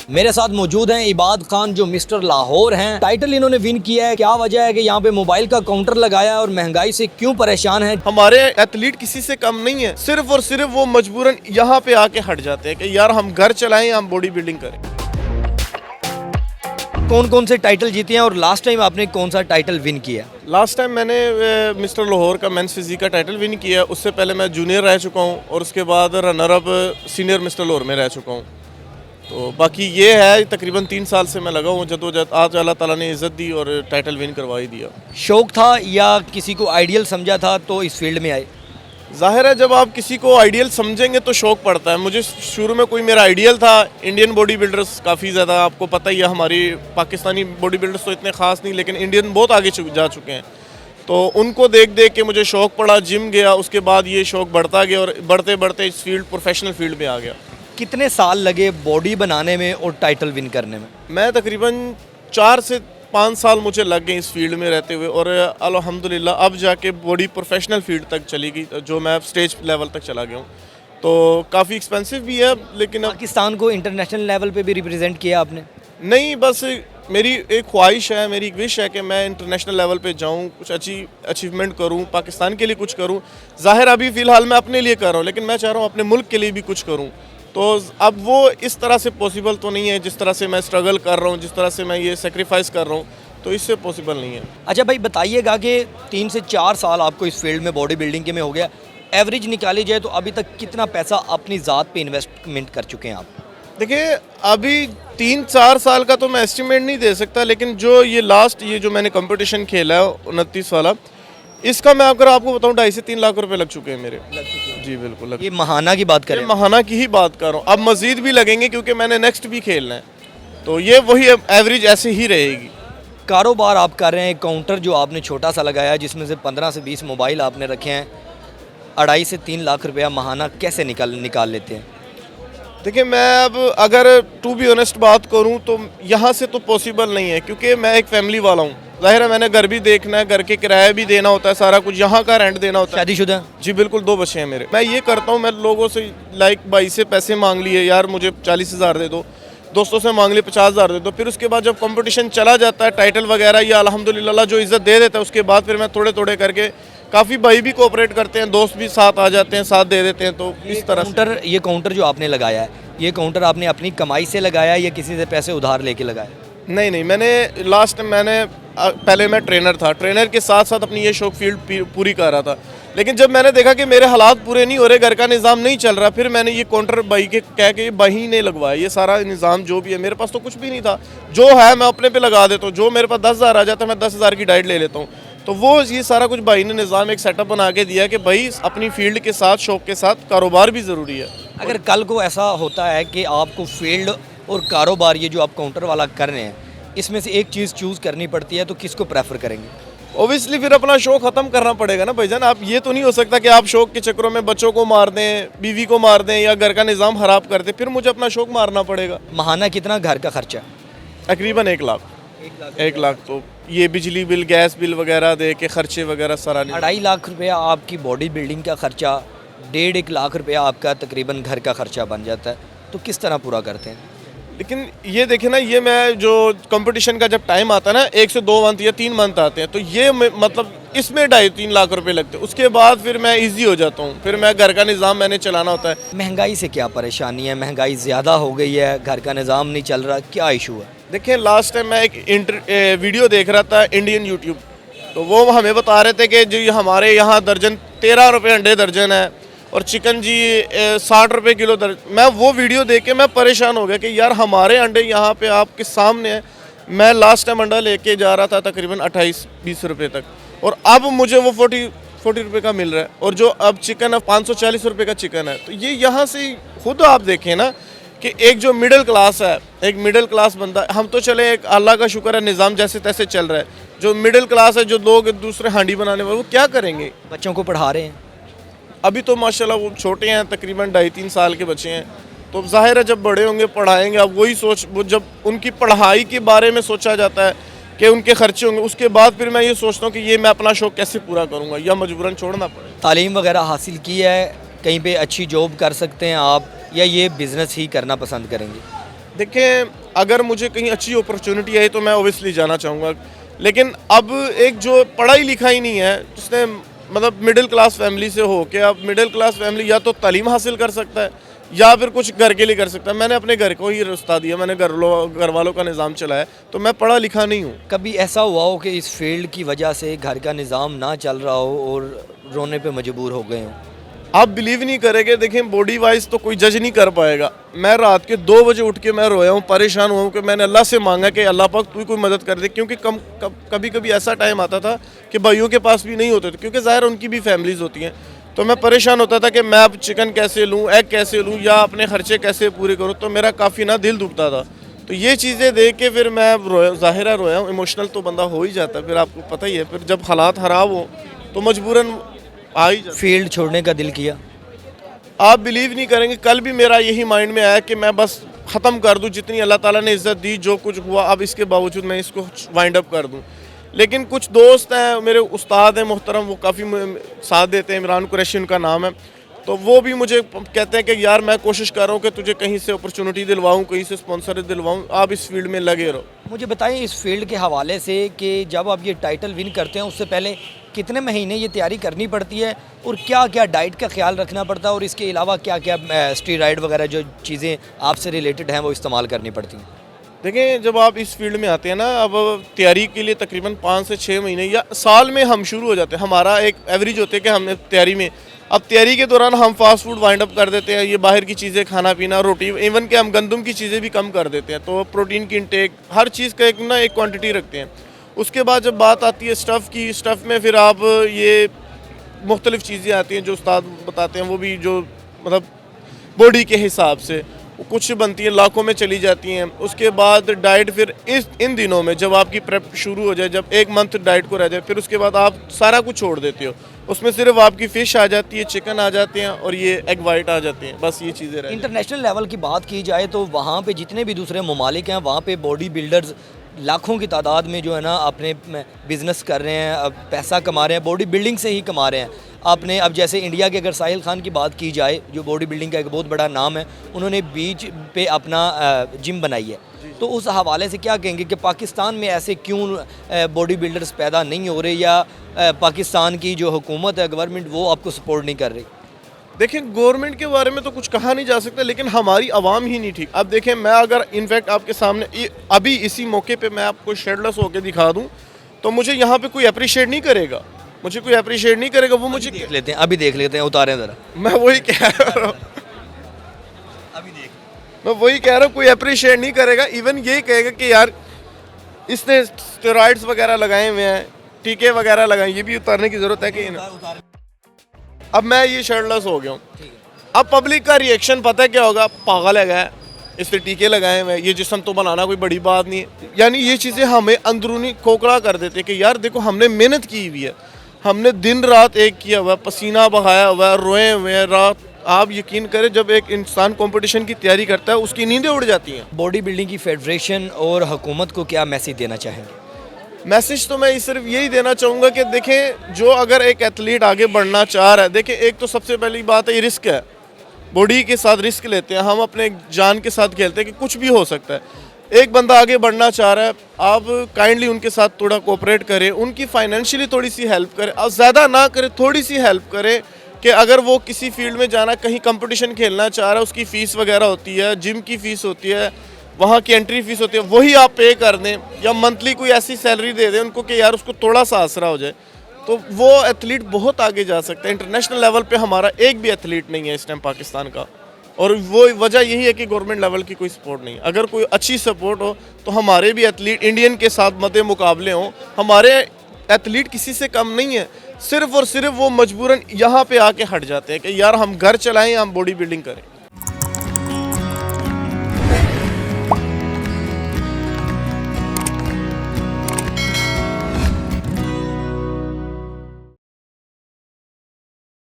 मेरे साथ मौजूद हैं इबाद खान जो मिस्टर लाहौर हैं। टाइटल इन्होंने विन किया है। क्या वजह है कि यहाँ पे मोबाइल का काउंटर लगाया है और महंगाई से क्यों परेशान है? हमारे एथलीट किसी से कम नहीं है, सिर्फ और सिर्फ वो मजबूरन यहाँ पे आके हट जाते हैं कि यार हम घर चलाएं, हम बॉडी बिल्डिंग करें। कौन कौन से टाइटल जीते हैं और लास्ट टाइम आपने कौन सा टाइटल विन किया? लास्ट टाइम मैंने मिस्टर लाहौर का मेंस फिजिक का टाइटल विन किया। उससे पहले मैं जूनियर रह चुका हूँ और उसके बाद runner up senior mister Lahore में रह चुका हूँ। तो बाकी ये है, तकरीबन 3 साल से मैं लगा हूँ जदोजहद। आज अल्लाह ताला ने इज़्ज़त दी और टाइटल विन करवा ही दिया। शौक था या किसी को आइडियल समझा था तो इस फील्ड में आए? जाहिर है जब आप किसी को आइडियल समझेंगे तो शौक पड़ता है। मुझे शुरू में कोई मेरा आइडियल था इंडियन बॉडी बिल्डर्स, काफ़ी ज़्यादा आपको पता ही है हमारी पाकिस्तानी बॉडी बिल्डर्स तो इतने ख़ास नहीं, लेकिन इंडियन बहुत आगे जा चुके हैं। तो उनको देख देख के मुझे शौक पड़ा, जिम गया, उसके बाद ये शौक बढ़ता गया और बढ़ते बढ़ते इस फील्ड प्रोफेशनल फील्ड में आ गया। कितने साल लगे बॉडी बनाने में और टाइटल विन करने में? मैं तकरीबन 4 से 5 साल मुझे लग गए इस फील्ड में रहते हुए और अल्हम्दुलिल्लाह अब जाके बॉडी प्रोफेशनल फील्ड तक चली गई, जो मैं स्टेज लेवल तक चला गया हूँ। तो काफ़ी एक्सपेंसिव भी है, लेकिन पाकिस्तान को इंटरनेशनल लेवल पे भी रिप्रेजेंट किया आपने? नहीं, बस मेरी एक ख्वाहिश है, मेरी एक विश है कि मैं इंटरनेशनल लेवल पे जाऊँ, कुछ अच्छी अचीवमेंट करूँ, पाकिस्तान के लिए कुछ करूँ। ज़ाहिर अभी फ़िलहाल मैं अपने लिए कर रहा हूँ, लेकिन मैं चाह रहा हूँ अपने मुल्क के लिए भी कुछ करूँ। तो अब वो इस तरह से पॉसिबल तो नहीं है जिस तरह से मैं स्ट्रगल कर रहा हूँ, जिस तरह से मैं ये सेक्रीफाइस कर रहा हूँ, तो इससे पॉसिबल नहीं है। अच्छा भाई बताइएगा कि 3 से 4 साल आपको इस फील्ड में बॉडी बिल्डिंग के में हो गया, एवरेज निकाली जाए तो अभी तक कितना पैसा अपनी ज़ात पे इन्वेस्टमेंट कर चुके हैं आप? देखिए अभी 3-4 साल का तो मैं एस्टिमेट नहीं दे सकता, लेकिन जो ये जो मैंने कंपटीशन खेला है 29 वाला, इसका मैं अगर आपको बताऊं 2.5 से 3 लाख रुपए लग चुके हैं मेरे। जी बिल्कुल। ये महाना की बात करें? महाना की ही बात कर रहा हूँ। अब मजीद भी लगेंगे क्योंकि मैंने नेक्स्ट भी खेलना है, तो ये वही एवरेज ऐसे ही रहेगी। कारोबार आप कर रहे हैं, काउंटर जो आपने छोटा सा लगाया है जिसमें से 15 से 20 मोबाइल आपने रखे हैं, 2.5 से 3 लाख रुपया महाना कैसे निकाल लेते हैं? देखिए मैं अब अगर टू बी ऑनेस्ट बात करूं तो यहाँ से तो पॉसिबल नहीं है, क्योंकि मैं एक फैमिली वाला हूँ। ज़ाहिर है मैंने घर भी देखना है, घर के किराया भी देना होता है, सारा कुछ यहाँ का रेंट देना होता है। शादीशुदा? जी बिल्कुल, 2 बच्चे हैं मेरे। मैं ये करता हूँ, मैं लोगों से भाई से पैसे मांग लिए, यार मुझे 40,000 दे दो, दोस्तों से मांग लिए 50,000 दे दो। फिर उसके बाद जब कंपटीशन चला जाता है, टाइटल वगैरह या अल्हम्दुलिल्लाह जो इज़्ज़त दे देता है, उसके बाद फिर मैं थोड़े थोड़े करके, काफ़ी भाई भी कोऑपरेट करते हैं, दोस्त भी साथ आ जाते हैं, साथ दे देते हैं। तो इस तरह से ये काउंटर जो आपने लगाया है, ये काउंटर आपने अपनी कमाई से लगाया या किसी से पैसे उधार लेके लगाया? नहीं, मैंने पहले मैं ट्रेनर था, ट्रेनर के साथ साथ अपनी ये शौक फील्ड पूरी कर रहा था। लेकिन जब मैंने देखा कि मेरे हालात पूरे नहीं हो रहे, घर का निज़ाम नहीं चल रहा, फिर मैंने ये काउंटर भाई के कह के भाई ने लगवाया। ये सारा निज़ाम जो भी है, मेरे पास तो कुछ भी नहीं था, जो है मैं अपने पे लगा देता हूँ। जो मेरे पास 10,000 आ जाता है, मैं 10,000 की डाइट ले लेता हूँ। तो वो ये सारा कुछ भाई ने निज़ाम एक सेटअप बना के दिया कि भाई अपनी फील्ड के साथ, शौक के साथ कारोबार भी ज़रूरी है। अगर कल को ऐसा होता है कि आपको फील्ड और कारोबार, ये जो आप काउंटर वाला कर रहे हैं, इसमें से एक चीज़ चूज़ करनी पड़ती है, तो किसको प्रेफर करेंगे? ओबियसली फिर अपना शौक ख़त्म करना पड़ेगा ना भाईजान। आप ये तो नहीं हो सकता कि आप शौक के चक्करों में बच्चों को मार दें, बीवी को मार दें या घर का निज़ाम ख़राब कर दें, फिर मुझे अपना शौक मारना पड़ेगा। महाना कितना घर का खर्चा? तकरीबन 1 लाख। 1 लाख तो ये बिजली बिल, गैस बिल वगैरह दे के खर्चे वगैरह सारा। 2.5 लाख रुपया आपकी बॉडी बिल्डिंग का खर्चा, 1.5 लाख रुपया आपका तकरीबन घर का खर्चा बन जाता है, तो किस तरह पूरा करते हैं? लेकिन ये देखें ना, ये मैं जो कंपटीशन का जब टाइम आता है ना, 1 से 2 मंथ या 3 मंथ आते हैं, तो ये मतलब इसमें 2.5-3 लाख रुपए लगते हैं। उसके बाद फिर मैं इजी हो जाता हूँ, फिर मैं घर का निज़ाम मैंने चलाना होता है। महंगाई से क्या परेशानी है? महंगाई ज़्यादा हो गई है, घर का निज़ाम नहीं चल रहा, क्या इशू है? देखिए लास्ट टाइम मैं एक वीडियो देख रहा था इंडियन यूट्यूब, तो वो हमें बता रहे थे कि जो हमारे यहाँ दर्जन 13 रुपये अंडे दर्जन है और चिकन जी 60 रुपये किलो दर्जन। मैं वो वीडियो देख के मैं परेशान हो गया कि यार हमारे अंडे यहाँ पे आपके सामने है। मैं लास्ट टाइम अंडा लेके जा रहा था तकरीबन 28-20 रुपये तक, और अब मुझे वो 40 रुपये का मिल रहा है, और जो अब चिकन है 540 रुपये का चिकन है। तो ये यहाँ से खुद आप देखें ना कि एक जो मिडिल क्लास है, एक मिडिल क्लास बंदा, हम तो चले एक अल्लाह का शुक्र है निज़ाम जैसे तैसे चल रहा है, जो मिडिल क्लास है, जो लोग दूसरे हांडी बनाने वाले, वो क्या करेंगे? बच्चों को पढ़ा रहे हैं? अभी तो माशाल्लाह वो छोटे हैं, तकरीबन 2.5-3 साल के बच्चे हैं, तो जाहिर है जब बड़े होंगे पढ़ाएंगे। अब वही वो जब उनकी पढ़ाई के बारे में सोचा जाता है कि उनके खर्चे होंगे, उसके बाद फिर मैं ये सोचता हूँ कि ये मैं अपना शौक कैसे पूरा करूँगा, या मजबूरन छोड़ना पड़ेगा। तालीम वगैरह हासिल की है, कहीं पे अच्छी जॉब कर सकते हैं आप, या ये बिज़नेस ही करना पसंद करेंगे? देखिए, अगर मुझे कहीं अच्छी अपॉर्चुनिटी आई तो मैं ओबियसली जाना चाहूँगा, लेकिन अब एक जो पढ़ाई लिखाई नहीं है, जिसने मतलब मिडिल क्लास फैमिली से हो के, अब मिडिल क्लास फैमिली या तो तालीम हासिल कर सकता है या फिर कुछ घर के लिए कर सकता है। मैंने अपने घर को ही रास्ता दिया, मैंने घर वालों का निज़ाम चलाया, तो मैं पढ़ा लिखा नहीं हूँ। कभी ऐसा हुआ हो कि इस फील्ड की वजह से घर का निज़ाम ना चल रहा हो और रोने पे मजबूर हो गए हो? आप बिलीव नहीं करेंगे, देखें बॉडी वाइज तो कोई जज नहीं कर पाएगा। मैं रात के 2 बजे उठ के मैं रोया हूँ, परेशान हुआ हूँ कि मैंने अल्लाह से मांगा कि अल्लाह पाक तू कोई मदद कर दे, क्योंकि कभी कभी ऐसा टाइम आता था कि भाइयों के पास भी नहीं होते थे, क्योंकि ज़ाहिर उनकी भी फैमिलीज़ होती हैं। तो मैं परेशान होता था कि मैं अब चिकन कैसे लूँ, एग कैसे लूँ, या अपने खर्चे कैसे पूरे करूँ, तो मेरा काफ़ी ना दिल दुखता था। तो ये चीज़ें देख के फिर मैं रोया, ज़ाहिर है रोया हूँ। इमोशनल तो बंदा हो ही जाता है, फिर आपको पता ही है, फिर जब हालात ख़राब हो तो मजबूरन आ ही जाता। फील्ड छोड़ने का दिल किया? आप बिलीव नहीं करेंगे, कल भी मेरा यही माइंड में आया कि मैं बस ख़त्म कर दूं, जितनी अल्लाह ताला ने इज़्ज़त दी, जो कुछ हुआ अब इसके बावजूद मैं इसको वाइंड अप कर दूं। लेकिन कुछ दोस्त हैं, मेरे उस्ताद हैं मोहतरम, वो काफ़ी साथ देते हैं, इमरान कुरैशी उनका नाम है, तो वो भी मुझे कहते हैं कि यार मैं कोशिश कर रहा हूँ कि तुझे कहीं से अपॉर्चुनिटी दिलवाऊँ, कहीं से स्पॉन्सर दिलवाऊँ, आप इस फील्ड में लगे रहो। मुझे बताएं इस फील्ड के हवाले से कि जब आप ये टाइटल विन करते हैं उससे पहले कितने महीने ये तैयारी करनी पड़ती है और क्या क्या डाइट का ख्याल रखना पड़ता है, और इसके अलावा क्या क्या स्टीरॉयड वगैरह जो चीज़ें आपसे रिलेटेड हैं वो इस्तेमाल करनी पड़ती हैं? देखें, जब आप इस फील्ड में आते हैं ना, अब तैयारी के लिए तकरीबन 5 से 6 महीने या साल में हम शुरू हो जाते हैं। हमारा एक एवरेज होते है कि हमने तैयारी में, अब तैयारी के दौरान हम फास्ट फूड वाइंड अप कर देते हैं, ये बाहर की चीज़ें खाना पीना, रोटी, इवन के हम गंदम की चीज़ें भी कम कर देते हैं। तो प्रोटीन की इंटेक, हर चीज़ का एक क्वांटिटी रखते हैं। उसके बाद जब बात आती है स्टफ़ की, स्टफ़ में फिर आप ये मुख्तलिफ़ चीज़ें आती हैं जो उस्ताद बताते हैं, वो भी जो मतलब बॉडी के हिसाब से कुछ बनती हैं, लाखों में चली जाती हैं। उसके बाद डाइट, फिर इन दिनों में जब आपकी प्रेप शुरू हो जाए, जब 1 मंथ डाइट को रह जाए, फिर उसके बाद आप सारा कुछ छोड़ देते हो। उसमें सिर्फ आपकी फ़िश आ जाती है, चिकन आ जाते हैं और ये एग वाइट आ जाते हैं, बस ये चीज़ें रह। इंटरनेशनल लेवल की बात की जाए तो वहाँ पे जितने भी दूसरे ममालिक हैं, वहाँ पे बॉडी बिल्डर्स लाखों की तादाद में जो है ना अपने बिज़नेस कर रहे हैं, अब पैसा कमा रहे हैं, बॉडी बिल्डिंग से ही कमा रहे हैं। आपने अब जैसे इंडिया के अगर साहिल खान की बात की जाए, जो बॉडी बिल्डिंग का एक बहुत बड़ा नाम है, उन्होंने बीच पे अपना जिम बनाई है, तो उस हवाले से क्या कहेंगे कि पाकिस्तान में ऐसे क्यों बॉडी बिल्डर्स पैदा नहीं हो रहे, या पाकिस्तान की जो हुकूमत है, गवर्नमेंट, वो आपको सपोर्ट नहीं कर रही? देखिए, गवर्नमेंट के बारे में तो कुछ कहा नहीं जा सकता, लेकिन हमारी आवाम ही नहीं ठीक। अब देखें, मैं अगर इनफैक्ट आपके सामने अभी इसी मौके पे मैं आपको शेडलेस होकर दिखा दूं, तो मुझे यहाँ पे कोई अप्रिशिएट नहीं करेगा, मुझे कोई अप्रिशिएट नहीं करेगा, वो मुझे देख लेते हैं, अभी देख लेते हैं, उतारें ज़रा। मैं वही कह रहा हूँ, अभी देख, मैं वही कह रहा हूँ, कोई अप्रिशिएट नहीं करेगा। इवन यही कहेगा कि यार इसने स्टेरॉइड्स वगैरह लगाए हुए हैं, टीके वगैरह लगाए, ये भी उतारने की ज़रूरत है कि उतार। अब मैं ये शर्टलेस हो गया हूँ। अब पब्लिक का रिएक्शन पता है क्या होगा, पागल है गया, इसने टीके लगाए हुए, ये जिस्म तो बनाना कोई बड़ी बात नहीं है। यानी ये चीज़ें हमें अंदरूनी खोखला कर देते कि यार देखो, हमने मेहनत की हुई है, हमने दिन रात एक किया हुआ, पसीना बहाया हुआ, रोए हुए हैं रात। आप यकीन करें, जब एक इंसान कंपटीशन की तैयारी करता है उसकी नींदें उड़ जाती हैं। बॉडी बिल्डिंग की फेडरेशन और हुकूमत को क्या मैसेज देना चाहेंगे? मैसेज तो मैं सिर्फ यही देना चाहूँगा कि देखें, जो अगर एक एथलीट आगे बढ़ना चाह रहा है, देखें एक तो सबसे पहली बात है, ये रिस्क है, बॉडी के साथ रिस्क लेते हैं हम, अपने जान के साथ खेलते हैं कि कुछ भी हो सकता है। एक बंदा आगे बढ़ना चाह रहा है, आप काइंडली उनके साथ थोड़ा कोऑपरेट करें, उनकी फाइनेंशियली थोड़ी सी हेल्प करें, और ज़्यादा ना करें, थोड़ी सी हेल्प करें कि अगर वो किसी फील्ड में जाना, कहीं कंपटीशन खेलना चाह रहा है, उसकी फ़ीस वगैरह होती है, जिम की फ़ीस होती है, वहाँ की एंट्री फीस होती है, वही आप पे कर दें, या मंथली कोई ऐसी सैलरी दे दें उनको कि यार उसको थोड़ा सा आसरा हो जाए, तो वो एथलीट बहुत आगे जा सकता है। इंटरनेशनल लेवल पे हमारा एक भी एथलीट नहीं है इस टाइम पाकिस्तान का, और वो वजह यही है कि गवर्नमेंट लेवल की कोई सपोर्ट नहीं। अगर कोई अच्छी सपोर्ट हो तो हमारे भी एथलीट इंडियन के साथ मद्दे मुकाबले हों। हमारे एथलीट किसी से कम नहीं है, सिर्फ और सिर्फ वो मजबूरन यहाँ पे आके हट जाते हैं कि यार हम घर चलाएं, हम बॉडी बिल्डिंग करें।